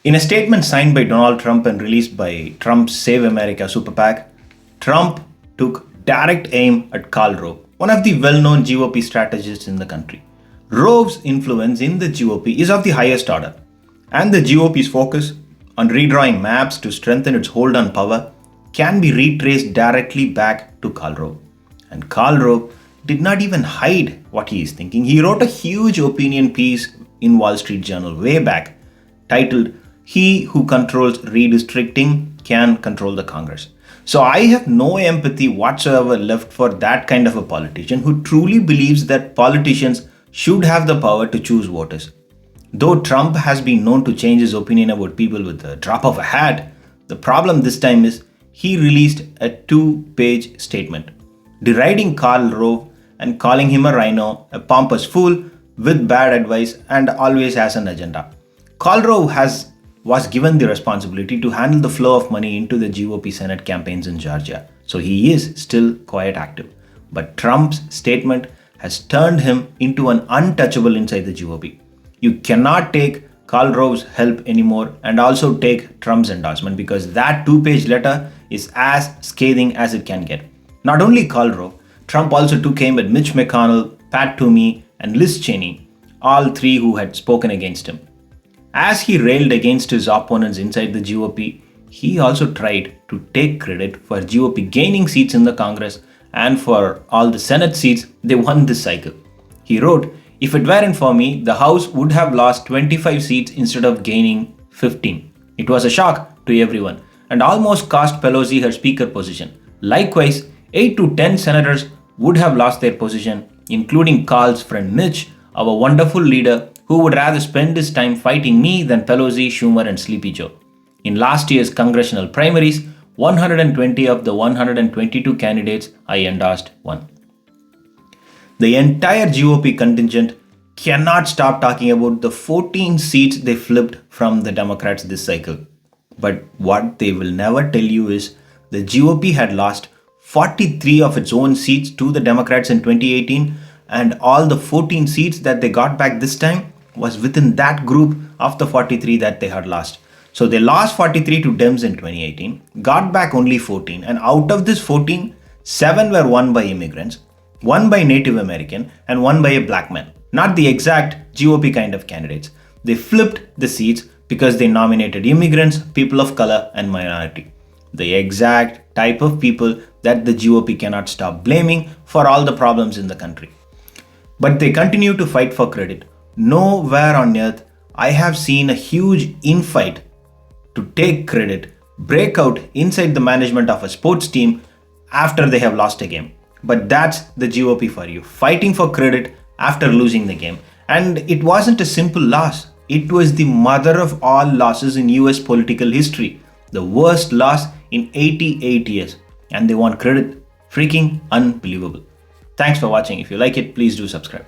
In a statement signed by Donald Trump and released by Trump's Save America Super PAC, Trump took direct aim at Karl Rove, one of the well-known GOP strategists in the country. Rove's influence in the GOP is of the highest order, and the GOP's focus on redrawing maps to strengthen its hold on power can be retraced directly back to Karl Rove. And Karl Rove did not even hide what he is thinking. He wrote a huge opinion piece in Wall Street Journal way back titled, "He who controls redistricting can control the Congress." So I have no empathy whatsoever left for that kind of a politician who truly believes that politicians should have the power to choose voters. Though Trump has been known to change his opinion about people with a drop of a hat, the problem this time is he released a 2-page statement deriding Karl Rove and calling him a rhino, a pompous fool with bad advice and always has an agenda. Karl Rove was given the responsibility to handle the flow of money into the GOP Senate campaigns in Georgia, so he is still quite active. But Trump's statement has turned him into an untouchable inside the GOP. You cannot take Karl Rove's help anymore and also take Trump's endorsement, because that 2-page letter is as scathing as it can get. Not only Karl Rove, Trump also took aim at Mitch McConnell, Pat Toomey, and Liz Cheney, all three who had spoken against him. As he railed against his opponents inside the GOP, he also tried to take credit for GOP gaining seats in the Congress and for all the Senate seats they won this cycle. He wrote, "If it weren't for me, the House would have lost 25 seats instead of gaining 15. It was a shock to everyone and almost cost Pelosi her speaker position. Likewise, 8 to 10 senators would have lost their position, including Karl's friend Mitch, our wonderful leader who would rather spend his time fighting me than Pelosi, Schumer, and Sleepy Joe. In last year's congressional primaries, 120 of the 122 candidates I endorsed won." The entire GOP contingent cannot stop talking about the 14 seats they flipped from the Democrats this cycle. But what they will never tell you is the GOP had lost 43 of its own seats to the Democrats in 2018, and all the 14 seats that they got back this time was within that group of the 43 that they had lost. So they lost 43 to Dems in 2018, got back only 14, and out of this 14, 7 were won by immigrants, 1 by Native American, and 1 by a black man. Not the exact GOP kind of candidates. They flipped the seats because they nominated immigrants, people of color, and minority. The exact type of people that the GOP cannot stop blaming for all the problems in the country. But they continue to fight for credit. Nowhere on earth I have seen a huge infight to take credit break out inside the management of a sports team after they have lost a game. But that's the GOP for you, fighting for credit after losing the game. And it wasn't a simple loss. It was the mother of all losses in US political history. The worst loss in 88 years. And they want credit. Freaking unbelievable. Thanks for watching. If you like it, please do subscribe.